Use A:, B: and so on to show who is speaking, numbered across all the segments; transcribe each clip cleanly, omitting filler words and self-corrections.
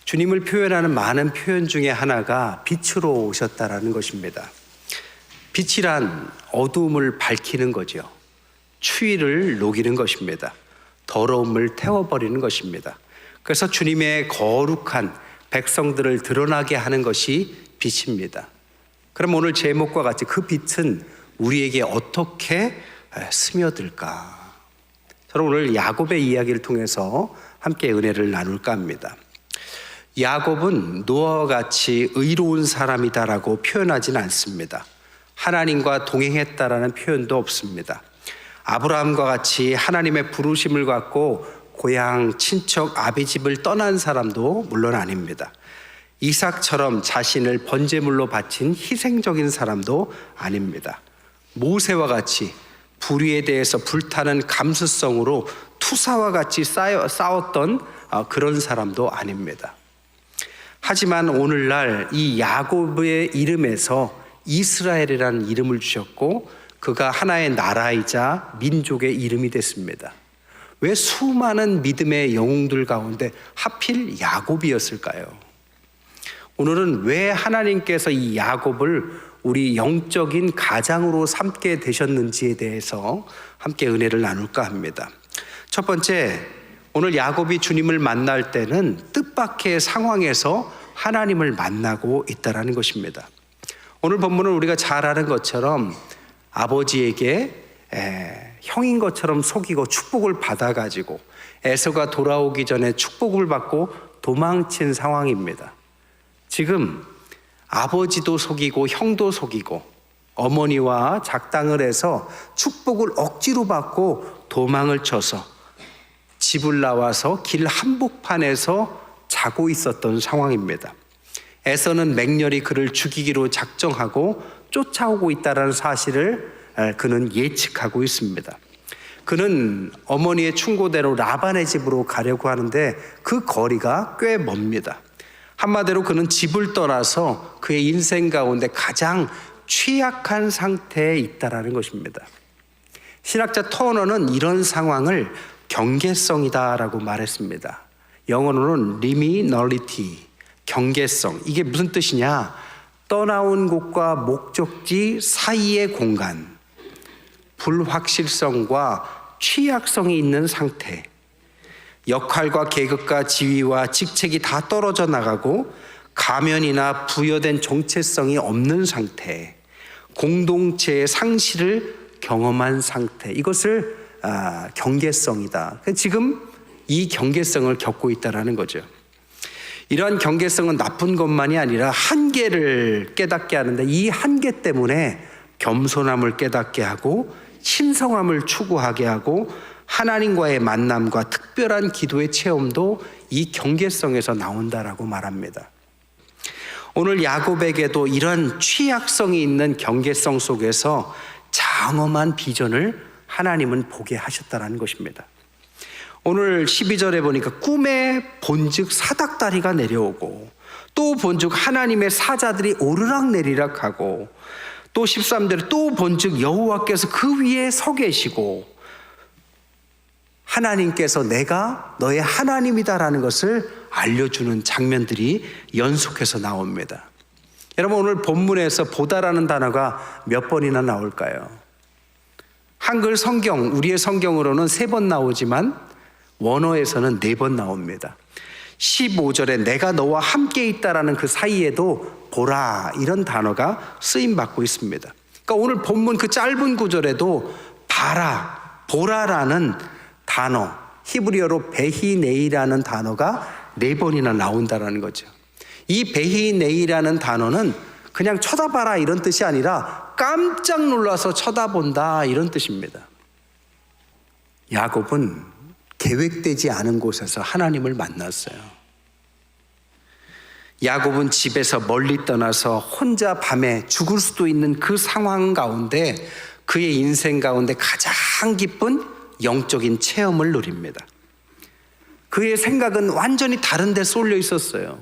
A: 주님을 표현하는 많은 표현 중에 하나가 빛으로 오셨다라는 것입니다. 빛이란 어두움을 밝히는 거죠. 추위를 녹이는 것입니다. 더러움을 태워버리는 것입니다. 그래서 주님의 거룩한 백성들을 드러나게 하는 것이 빛입니다. 그럼 오늘 제목과 같이 그 빛은 우리에게 어떻게 스며들까? 저는 오늘 야곱의 이야기를 통해서 함께 은혜를 나눌까 합니다. 야곱은 노아와 같이 의로운 사람이다라고 표현하지는 않습니다. 하나님과 동행했다라는 표현도 없습니다. 아브라함과 같이 하나님의 부르심을 갖고 고향, 친척, 아비집을 떠난 사람도 물론 아닙니다. 이삭처럼 자신을 번제물로 바친 희생적인 사람도 아닙니다. 모세와 같이 불의에 대해서 불타는 감수성으로 투사와 같이 싸웠던 그런 사람도 아닙니다. 하지만 오늘날 이 야곱의 이름에서 이스라엘이라는 이름을 주셨고 그가 하나의 나라이자 민족의 이름이 됐습니다. 왜 수많은 믿음의 영웅들 가운데 하필 야곱이었을까요? 오늘은 왜 하나님께서 이 야곱을 우리 영적인 가장으로 삼게 되셨는지에 대해서 함께 은혜를 나눌까 합니다. 첫 번째, 오늘 야곱이 주님을 만날 때는 뜻밖의 상황에서 하나님을 만나고 있다는 것입니다. 오늘 본문은 우리가 잘 아는 것처럼 아버지에게 형인 것처럼 속이고 축복을 받아가지고 에서가 돌아오기 전에 축복을 받고 도망친 상황입니다. 지금 아버지도 속이고 형도 속이고 어머니와 작당을 해서 축복을 억지로 받고 도망을 쳐서 집을 나와서 길 한복판에서 자고 있었던 상황입니다. 에서는 맹렬히 그를 죽이기로 작정하고 쫓아오고 있다는 사실을 그는 예측하고 있습니다. 그는 어머니의 충고대로 라반의 집으로 가려고 하는데 그 거리가 꽤 멉니다. 한마디로 그는 집을 떠나서 그의 인생 가운데 가장 취약한 상태에 있다라는 것입니다. 신학자 터너는 이런 상황을 경계성이다라고 말했습니다. 영어로는 liminality, 경계성. 이게 무슨 뜻이냐? 떠나온 곳과 목적지 사이의 공간, 불확실성과 취약성이 있는 상태, 역할과 계급과 지위와 직책이 다 떨어져 나가고 가면이나 부여된 정체성이 없는 상태, 공동체의 상실을 경험한 상태, 이것을 경계성이다. 지금 이 경계성을 겪고 있다는 거죠. 이러한 경계성은 나쁜 것만이 아니라 한계를 깨닫게 하는데 이 한계 때문에 겸손함을 깨닫게 하고 신성함을 추구하게 하고 하나님과의 만남과 특별한 기도의 체험도 이 경계성에서 나온다라고 말합니다. 오늘 야곱에게도 이런 취약성이 있는 경계성 속에서 장엄한 비전을 하나님은 보게 하셨다는 것입니다. 오늘 12절에 보니까 꿈에 본즉 사닥다리가 내려오고 또 본즉 하나님의 사자들이 오르락내리락 하고 또 13절에 또 본즉 여호와께서 그 위에 서 계시고 하나님께서 내가 너의 하나님이다라는 것을 알려주는 장면들이 연속해서 나옵니다. 여러분 오늘 본문에서 보다라는 단어가 몇 번이나 나올까요? 한글 성경, 우리의 성경으로는 3번 나오지만 원어에서는 4번 나옵니다. 15절에 내가 너와 함께 있다라는 그 사이에도 보라 이런 단어가 쓰임받고 있습니다. 그러니까 오늘 본문 그 짧은 구절에도 바라, 보라라는 단어, 히브리어로 베히네이라는 단어가 4번이나 나온다는 거죠. 이 베히네이라는 단어는 그냥 쳐다봐라 이런 뜻이 아니라 깜짝 놀라서 쳐다본다 이런 뜻입니다. 야곱은 계획되지 않은 곳에서 하나님을 만났어요. 야곱은 집에서 멀리 떠나서 혼자 밤에 죽을 수도 있는 그 상황 가운데 그의 인생 가운데 가장 기쁜 영적인 체험을 누립니다. 그의 생각은 완전히 다른 데 쏠려 있었어요.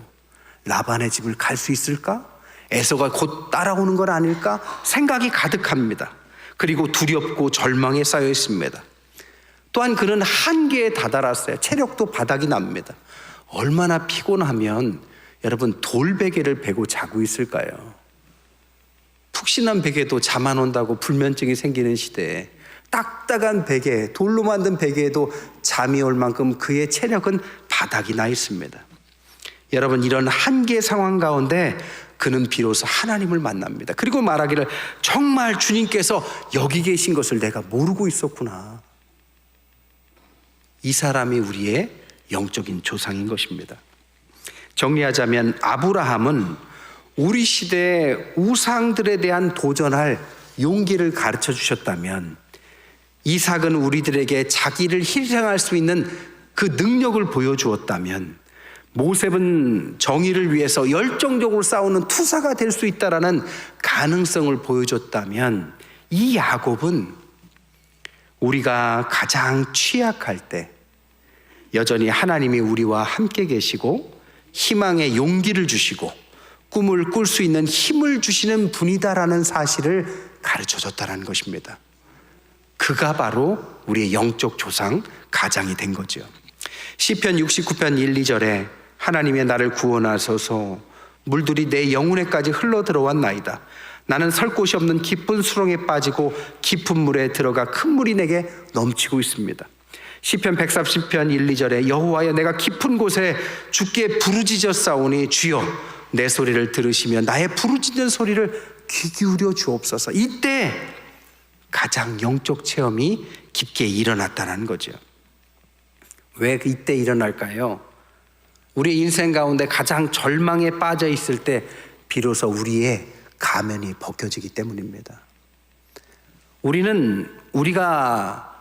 A: 라반의 집을 갈 수 있을까? 에서가 곧 따라오는 건 아닐까? 생각이 가득합니다. 그리고 두렵고 절망에 쌓여 있습니다. 또한 그는 한계에 다다랐어요. 체력도 바닥이 납니다. 얼마나 피곤하면 여러분 돌베개를 베고 자고 있을까요? 푹신한 베개도 잠 안 온다고 불면증이 생기는 시대에 딱딱한 베개, 돌로 만든 베개에도 잠이 올 만큼 그의 체력은 바닥이 나 있습니다. 여러분, 이런 한계 상황 가운데 그는 비로소 하나님을 만납니다. 그리고 말하기를, 정말 주님께서 여기 계신 것을 내가 모르고 있었구나. 이 사람이 우리의 영적인 조상인 것입니다. 정리하자면 아브라함은 우리 시대의 우상들에 대한 도전할 용기를 가르쳐 주셨다면, 이삭은 우리들에게 자기를 희생할 수 있는 그 능력을 보여주었다면, 모세는 정의를 위해서 열정적으로 싸우는 투사가 될 수 있다라는 가능성을 보여줬다면, 이 야곱은 우리가 가장 취약할 때 여전히 하나님이 우리와 함께 계시고 희망의 용기를 주시고 꿈을 꿀 수 있는 힘을 주시는 분이다라는 사실을 가르쳐줬다는 것입니다. 그가 바로 우리의 영적 조상 가장이 된 거죠. 시편 69편 1, 2절에 하나님의 나를 구원하소서, 물들이 내 영혼에까지 흘러들어왔나이다. 나는 설 곳이 없는 깊은 수렁에 빠지고 깊은 물에 들어가 큰 물이 내게 넘치고 있습니다. 시편 130편 1, 2절에 여호와여, 내가 깊은 곳에 주께 부르짖었사오니 주여 내 소리를 들으시며 나의 부르짖는 소리를 귀 기울여 주옵소서. 이때 가장 영적 체험이 깊게 일어났다는 거죠. 왜 이때 일어날까요? 우리 인생 가운데 가장 절망에 빠져 있을 때 비로소 우리의 가면이 벗겨지기 때문입니다. 우리가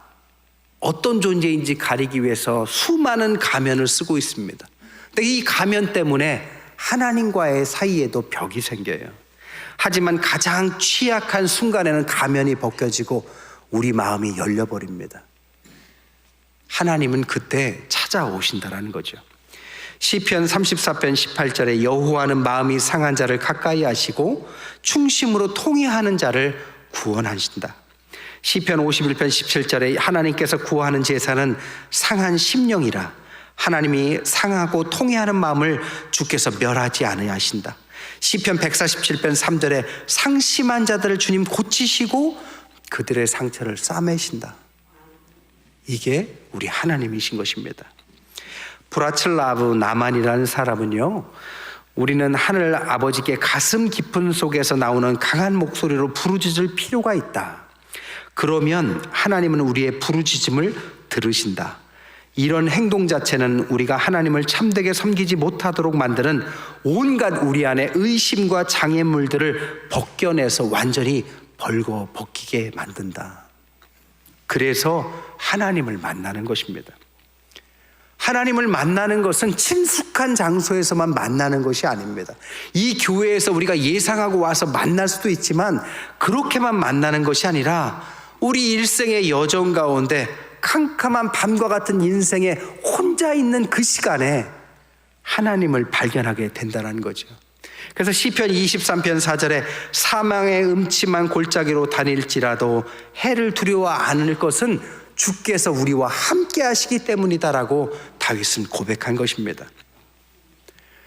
A: 어떤 존재인지 가리기 위해서 수많은 가면을 쓰고 있습니다. 근데 이 가면 때문에 하나님과의 사이에도 벽이 생겨요. 하지만 가장 취약한 순간에는 가면이 벗겨지고 우리 마음이 열려버립니다. 하나님은 그때 찾아오신다라는 거죠. 시편 34편 18절에 여호와는 마음이 상한 자를 가까이 하시고 충심으로 통회하는 자를 구원하신다. 시편 51편 17절에 하나님께서 구하는 제사는 상한 심령이라, 하나님이 상하고 통회하는 마음을 주께서 멸하지 아니하신다. 시편 147편 3절에 상심한 자들을 주님 고치시고 그들의 상처를 싸매신다. 이게 우리 하나님이신 것입니다. 브라칠라브 나만이라는 사람은요, 우리는 하늘 아버지께 가슴 깊은 속에서 나오는 강한 목소리로 부르짖을 필요가 있다. 그러면 하나님은 우리의 부르짖음을 들으신다. 이런 행동 자체는 우리가 하나님을 참되게 섬기지 못하도록 만드는 온갖 우리 안에 의심과 장애물들을 벗겨내서 완전히 벗기게 만든다. 그래서 하나님을 만나는 것입니다. 하나님을 만나는 것은 친숙한 장소에서만 만나는 것이 아닙니다. 이 교회에서 우리가 예상하고 와서 만날 수도 있지만 그렇게만 만나는 것이 아니라 우리 일생의 여정 가운데 캄캄한 밤과 같은 인생에 혼자 있는 그 시간에 하나님을 발견하게 된다는 거죠. 그래서 시편 23편 4절에 사망의 음침한 골짜기로 다닐지라도 해를 두려워 않을 것은 주께서 우리와 함께 하시기 때문이다라고 다윗은 고백한 것입니다.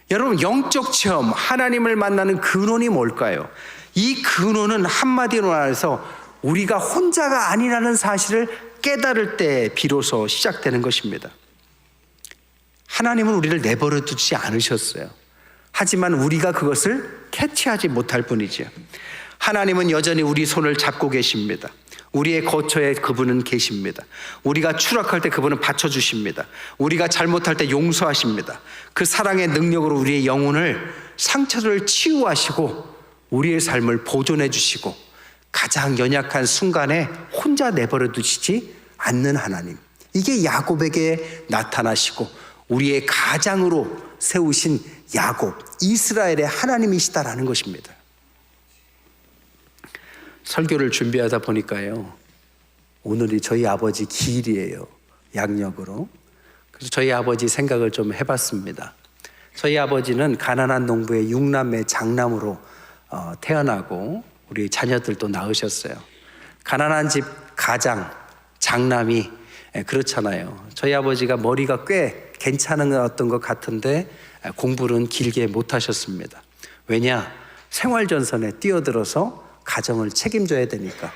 A: 여러분, 영적 체험, 하나님을 만나는 근원이 뭘까요? 이 근원은 한마디로 말해서 우리가 혼자가 아니라는 사실을 깨달을 때 비로소 시작되는 것입니다. 하나님은 우리를 내버려 두지 않으셨어요. 하지만 우리가 그것을 캐치하지 못할 뿐이죠. 하나님은 여전히 우리 손을 잡고 계십니다. 우리의 거처에 그분은 계십니다. 우리가 추락할 때 그분은 받쳐주십니다. 우리가 잘못할 때 용서하십니다. 그 사랑의 능력으로 우리의 영혼을, 상처를 치유하시고 우리의 삶을 보존해 주시고 가장 연약한 순간에 혼자 내버려 두시지 않는 하나님, 이게 야곱에게 나타나시고 우리의 가장으로 세우신 야곱, 이스라엘의 하나님이시다라는 것입니다. 설교를 준비하다 보니까요, 오늘이 저희 아버지 기일이에요. 양력으로. 그래서 저희 아버지 생각을 좀 해봤습니다. 저희 아버지는 가난한 농부의 6남매 장남으로 태어나고 우리 자녀들도 낳으셨어요. 가난한 집 가장, 장남이 그렇잖아요. 저희 아버지가 머리가 꽤 괜찮은 어떤 것 같은데 공부는 길게 못하셨습니다. 왜냐? 생활전선에 뛰어들어서 가정을 책임져야 되니까.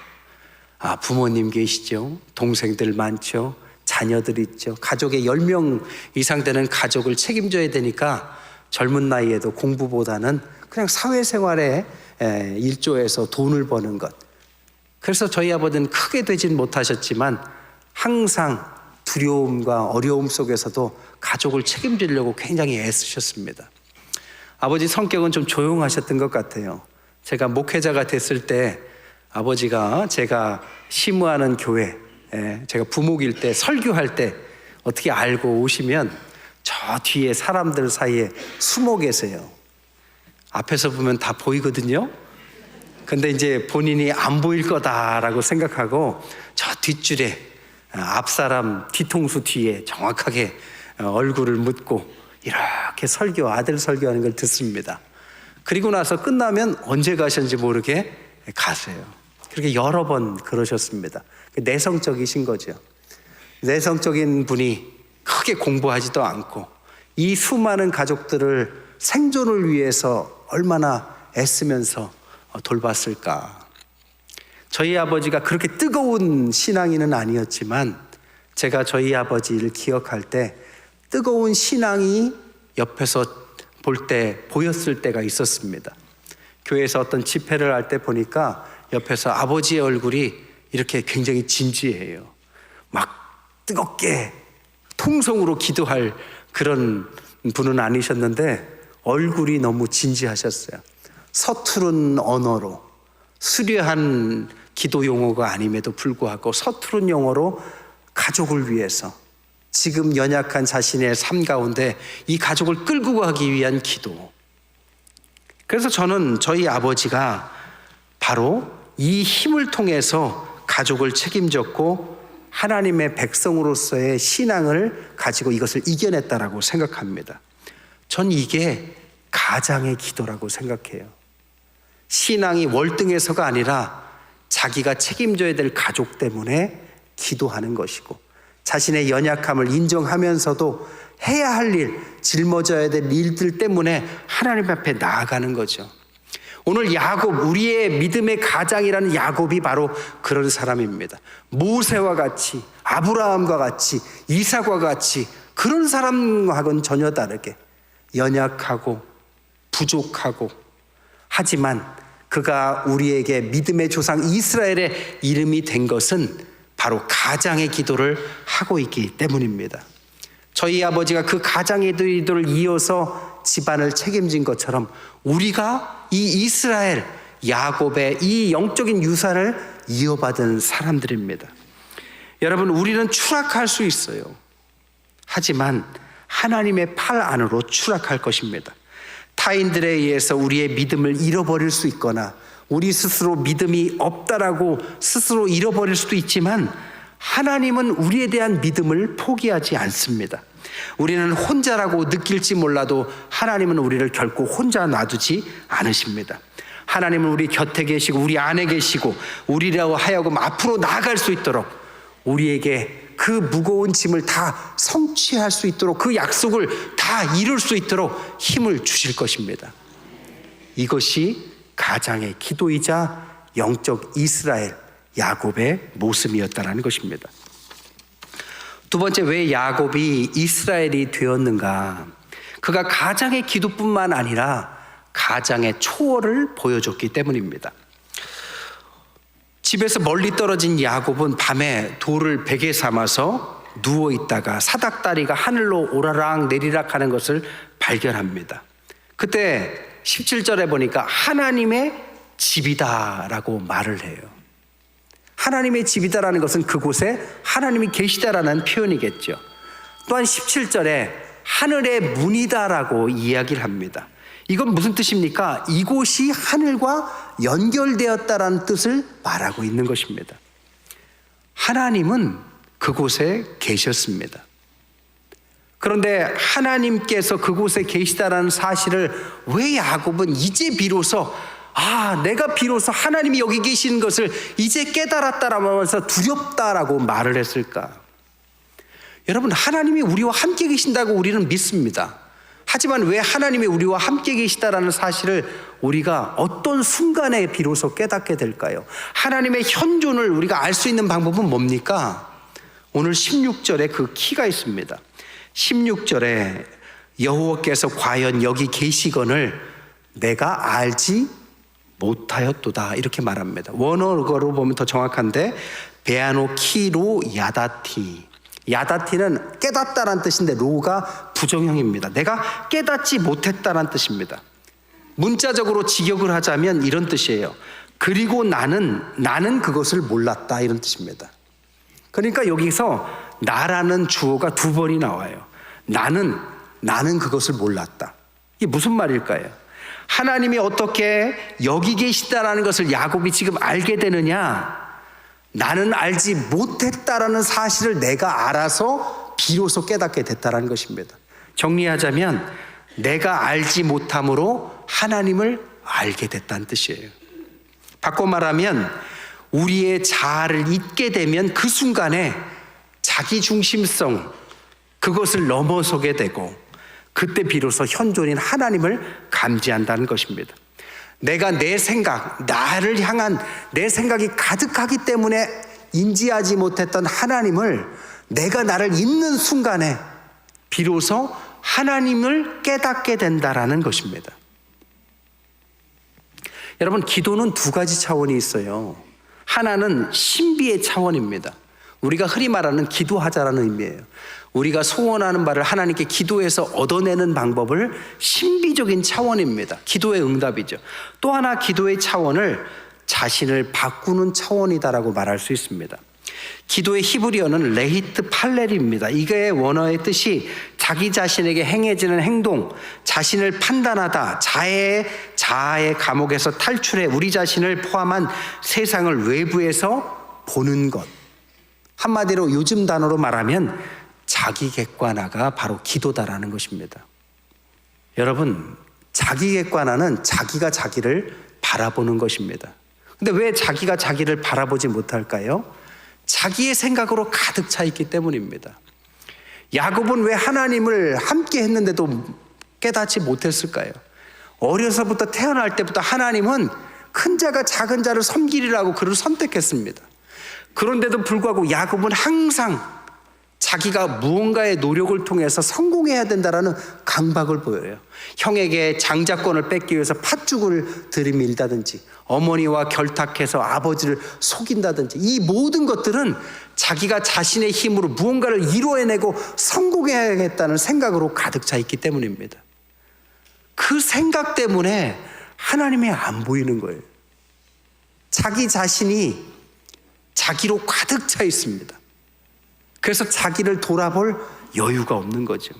A: 부모님 계시죠? 동생들 많죠? 자녀들 있죠? 가족의 10명 이상 되는 가족을 책임져야 되니까 젊은 나이에도 공부보다는 그냥 사회생활에 일조해서 돈을 버는 것. 그래서 저희 아버지는 크게 되진 못하셨지만 항상 두려움과 어려움 속에서도 가족을 책임지려고 굉장히 애쓰셨습니다. 아버지 성격은 좀 조용하셨던 것 같아요. 제가 목회자가 됐을 때 아버지가 제가 심우하는 교회, 제가 부목일 때 설교할 때 어떻게 알고 오시면 저 뒤에 사람들 사이에 숨어 계세요. 앞에서 보면 다 보이거든요. 근데 이제 본인이 안 보일 거다라고 생각하고 저 뒷줄에 앞사람 뒤통수 뒤에 정확하게 얼굴을 묻고 이렇게 아들 설교하는 걸 듣습니다. 그리고 나서 끝나면 언제 가셨는지 모르게 가세요. 그렇게 여러 번 그러셨습니다. 내성적이신 거죠. 내성적인 분이 크게 공부하지도 않고 이 수많은 가족들을 생존을 위해서 얼마나 애쓰면서 돌봤을까. 저희 아버지가 그렇게 뜨거운 신앙인은 아니었지만 제가 저희 아버지를 기억할 때 뜨거운 신앙이 옆에서 볼 때 보였을 때가 있었습니다. 교회에서 어떤 집회를 할 때 보니까 옆에서 아버지의 얼굴이 이렇게 굉장히 진지해요. 막 뜨겁게 통성으로 기도할 그런 분은 아니셨는데 얼굴이 너무 진지하셨어요. 서투른 언어로 수려한 기도 용어가 아님에도 불구하고 서투른 용어로 가족을 위해서 지금 연약한 자신의 삶 가운데 이 가족을 끌고 가기 위한 기도. 그래서 저는 저희 아버지가 바로 이 힘을 통해서 가족을 책임졌고 하나님의 백성으로서의 신앙을 가지고 이것을 이겨냈다라고 생각합니다. 전 이게 가장의 기도라고 생각해요. 신앙이 월등해서가 아니라 자기가 책임져야 될 가족 때문에 기도하는 것이고 자신의 연약함을 인정하면서도 해야 할 일, 짊어져야 될 일들 때문에 하나님 앞에 나아가는 거죠. 오늘 야곱, 우리의 믿음의 가장이라는 야곱이 바로 그런 사람입니다. 모세와 같이, 아브라함과 같이, 이삭과 같이 그런 사람하고는 전혀 다르게 연약하고 부족하고 하지만 그가 우리에게 믿음의 조상 이스라엘의 이름이 된 것은 바로 가장의 기도를 하고 있기 때문입니다. 저희 아버지가 그 가장의 기도를 이어서 집안을 책임진 것처럼 우리가 이 이스라엘, 야곱의 이 영적인 유산을 이어받은 사람들입니다. 여러분, 우리는 추락할 수 있어요. 하지만 하나님의 팔 안으로 추락할 것입니다. 타인들에 의해서 우리의 믿음을 잃어버릴 수 있거나 우리 스스로 믿음이 없다라고 스스로 잃어버릴 수도 있지만 하나님은 우리에 대한 믿음을 포기하지 않습니다. 우리는 혼자라고 느낄지 몰라도 하나님은 우리를 결코 혼자 놔두지 않으십니다. 하나님은 우리 곁에 계시고 우리 안에 계시고 우리라고 하여금 앞으로 나아갈 수 있도록 우리에게 그 무거운 짐을 다 성취할 수 있도록 그 약속을 다 이룰 수 있도록 힘을 주실 것입니다. 이것이 가장의 기도이자 영적 이스라엘 야곱의 모습이었다는 것입니다. 두 번째, 왜 야곱이 이스라엘이 되었는가? 그가 가장의 기도뿐만 아니라 가장의 초월을 보여줬기 때문입니다. 집에서 멀리 떨어진 야곱은 밤에 돌을 베개 삼아서 누워있다가 사닥다리가 하늘로 오라락 내리락 하는 것을 발견합니다. 그때 17절에 보니까 하나님의 집이다라고 말을 해요. 하나님의 집이다라는 것은 그곳에 하나님이 계시다라는 표현이겠죠. 또한 17절에 하늘의 문이다라고 이야기를 합니다. 이건 무슨 뜻입니까? 이곳이 하늘과 연결되었다라는 뜻을 말하고 있는 것입니다. 하나님은 그곳에 계셨습니다. 그런데 하나님께서 그곳에 계시다라는 사실을 왜 야곱은 이제 비로소 내가 비로소 하나님이 여기 계시는 것을 이제 깨달았다라면서 두렵다라고 말을 했을까? 여러분, 하나님이 우리와 함께 계신다고 우리는 믿습니다. 하지만 왜 하나님이 우리와 함께 계시다라는 사실을 우리가 어떤 순간에 비로소 깨닫게 될까요? 하나님의 현존을 우리가 알 수 있는 방법은 뭡니까? 오늘 16절에 그 키가 있습니다. 16절에 여호와께서 과연 여기 계시거늘 내가 알지 못하였도다 이렇게 말합니다. 원어로 보면 더 정확한데 베아노 키로 야다티. 야다티는 깨닫다란 뜻인데 로가 부정형입니다. 내가 깨닫지 못했다란 뜻입니다. 문자적으로 직역을 하자면 이런 뜻이에요. 그리고 나는 그것을 몰랐다 이런 뜻입니다. 그러니까 여기서 나라는 주어가 두 번이 나와요. 나는 그것을 몰랐다. 이게 무슨 말일까요? 하나님이 어떻게 여기 계시다라는 것을 야곱이 지금 알게 되느냐? 나는 알지 못했다라는 사실을 내가 알아서 비로소 깨닫게 됐다라는 것입니다. 정리하자면 내가 알지 못함으로 하나님을 알게 됐다는 뜻이에요. 바꿔 말하면 우리의 자아를 잊게 되면 그 순간에 자기 중심성 그것을 넘어서게 되고 그때 비로소 현존인 하나님을 감지한다는 것입니다. 내가 내 생각, 나를 향한 내 생각이 가득하기 때문에 인지하지 못했던 하나님을 내가 나를 잊는 순간에 비로소 하나님을 깨닫게 된다라는 것입니다. 여러분, 기도는 두 가지 차원이 있어요. 하나는 신비의 차원입니다. 우리가 흔히 말하는 기도하자라는 의미예요. 우리가 소원하는 바를 하나님께 기도해서 얻어내는 방법을 신비적인 차원입니다. 기도의 응답이죠. 또 하나 기도의 차원을 자신을 바꾸는 차원이다라고 말할 수 있습니다. 기도의 히브리어는 레히트 팔렐입니다. 이게 원어의 뜻이 자기 자신에게 행해지는 행동, 자신을 판단하다, 자아의 감옥에서 탈출해 우리 자신을 포함한 세상을 외부에서 보는 것. 한마디로 요즘 단어로 말하면 자기 객관화가 바로 기도다라는 것입니다. 여러분, 자기 객관화는 자기가 자기를 바라보는 것입니다. 근데 왜 자기가 자기를 바라보지 못할까요? 자기의 생각으로 가득 차 있기 때문입니다. 야곱은 왜 하나님을 함께 했는데도 깨닫지 못했을까요? 어려서부터 태어날 때부터 하나님은 큰 자가 작은 자를 섬기리라고 그를 선택했습니다. 그런데도 불구하고 야곱은 항상 자기가 무언가의 노력을 통해서 성공해야 된다라는 강박을 보여요. 형에게 장자권을 뺏기 위해서 팥죽을 들이밀다든지 어머니와 결탁해서 아버지를 속인다든지 이 모든 것들은 자기가 자신의 힘으로 무언가를 이루어내고 성공해야겠다는 생각으로 가득 차 있기 때문입니다. 그 생각 때문에 하나님이 안 보이는 거예요. 자기 자신이 자기로 가득 차 있습니다. 그래서 자기를 돌아볼 여유가 없는 거죠.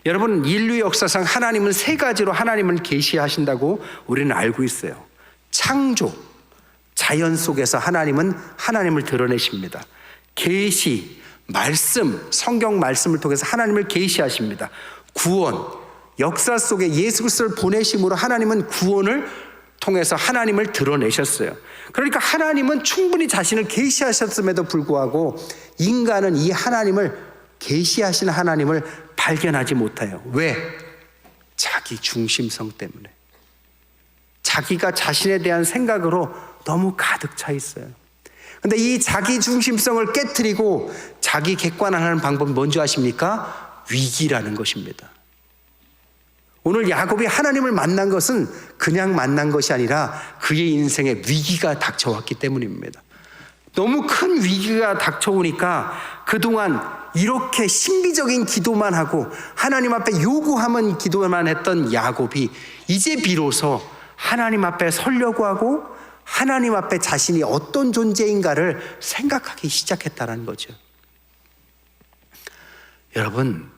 A: 여러분, 인류 역사상 하나님은 세 가지로 하나님을 계시하신다고 우리는 알고 있어요. 창조, 자연 속에서 하나님은 하나님을 드러내십니다. 계시, 말씀, 성경 말씀을 통해서 하나님을 계시하십니다. 구원, 역사 속에 예수 그리스도를 보내심으로 하나님은 구원을 통해서 하나님을 드러내셨어요. 그러니까 하나님은 충분히 자신을 계시하셨음에도 불구하고 인간은 이 하나님을 계시하신 하나님을 발견하지 못해요. 왜? 자기 중심성 때문에. 자기가 자신에 대한 생각으로 너무 가득 차 있어요. 근데 이 자기 중심성을 깨트리고 자기 객관화하는 방법이 뭔지 아십니까? 위기라는 것입니다. 오늘 야곱이 하나님을 만난 것은 그냥 만난 것이 아니라 그의 인생에 위기가 닥쳐왔기 때문입니다. 너무 큰 위기가 닥쳐오니까 그동안 이렇게 신비적인 기도만 하고 하나님 앞에 요구하면 기도만 했던 야곱이 이제 비로소 하나님 앞에 서려고 하고 하나님 앞에 자신이 어떤 존재인가를 생각하기 시작했다는 거죠. 여러분,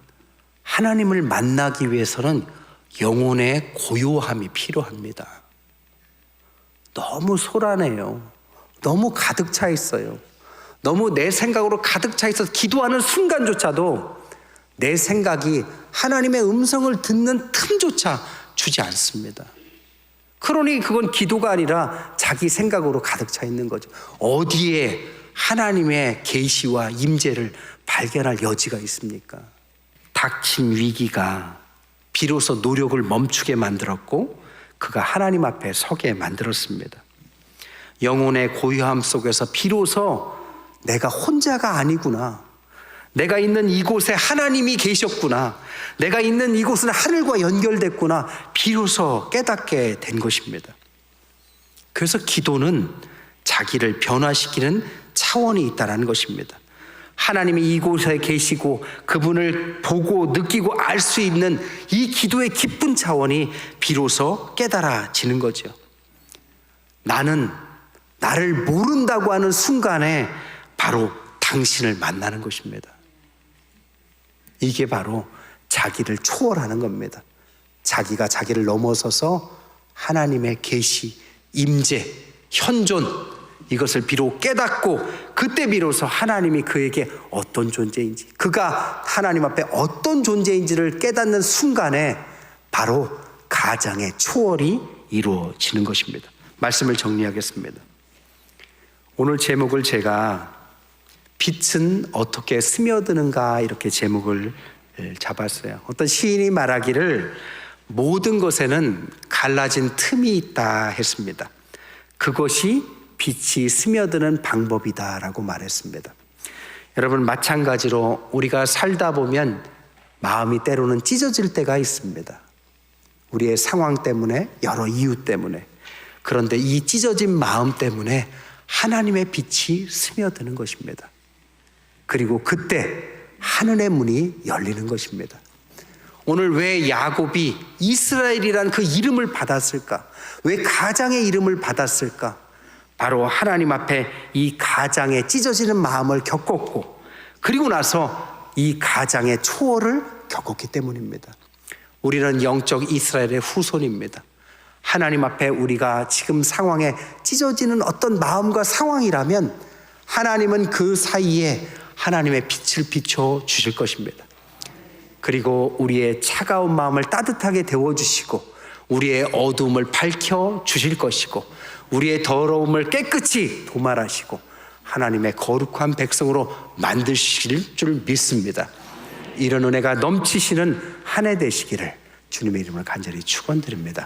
A: 하나님을 만나기 위해서는 영혼의 고요함이 필요합니다. 너무 소란해요. 너무 가득 차 있어요. 너무 내 생각으로 가득 차 있어서 기도하는 순간조차도 내 생각이 하나님의 음성을 듣는 틈조차 주지 않습니다. 그러니 그건 기도가 아니라 자기 생각으로 가득 차 있는 거죠. 어디에 하나님의 계시와 임재를 발견할 여지가 있습니까? 닥친 위기가 비로소 노력을 멈추게 만들었고 그가 하나님 앞에 서게 만들었습니다. 영혼의 고요함 속에서 비로소 내가 혼자가 아니구나, 내가 있는 이곳에 하나님이 계셨구나, 내가 있는 이곳은 하늘과 연결됐구나, 비로소 깨닫게 된 것입니다. 그래서 기도는 자기를 변화시키는 차원이 있다는 것입니다. 하나님이 이곳에 계시고 그분을 보고 느끼고 알 수 있는 이 기도의 깊은 차원이 비로소 깨달아지는 거죠. 나는 나를 모른다고 하는 순간에 바로 당신을 만나는 것입니다. 이게 바로 자기를 초월하는 겁니다. 자기가 자기를 넘어서서 하나님의 계시, 임재, 현존, 이것을 비록 깨닫고 그때 비로소 하나님이 그에게 어떤 존재인지, 그가 하나님 앞에 어떤 존재인지를 깨닫는 순간에 바로 가장의 초월이 이루어지는 것입니다. 말씀을 정리하겠습니다. 오늘 제목을 제가 빛은 어떻게 스며드는가 이렇게 제목을 잡았어요. 어떤 시인이 말하기를 모든 것에는 갈라진 틈이 있다 했습니다. 그것이 빛이 스며드는 방법이다라고 말했습니다. 여러분, 마찬가지로 우리가 살다 보면 마음이 때로는 찢어질 때가 있습니다. 우리의 상황 때문에, 여러 이유 때문에. 그런데 이 찢어진 마음 때문에 하나님의 빛이 스며드는 것입니다. 그리고 그때 하늘의 문이 열리는 것입니다. 오늘 왜 야곱이 이스라엘이란 그 이름을 받았을까? 왜 가장의 이름을 받았을까? 바로 하나님 앞에 이 가장의 찢어지는 마음을 겪었고, 그리고 나서 이 가장의 초월을 겪었기 때문입니다. 우리는 영적 이스라엘의 후손입니다. 하나님 앞에 우리가 지금 상황에 찢어지는 어떤 마음과 상황이라면 하나님은 그 사이에 하나님의 빛을 비춰 주실 것입니다. 그리고 우리의 차가운 마음을 따뜻하게 데워주시고 우리의 어두움을 밝혀 주실 것이고 우리의 더러움을 깨끗이 도말하시고 하나님의 거룩한 백성으로 만드실 줄 믿습니다. 이런 은혜가 넘치시는 한 해 되시기를 주님의 이름으로 간절히 축원드립니다.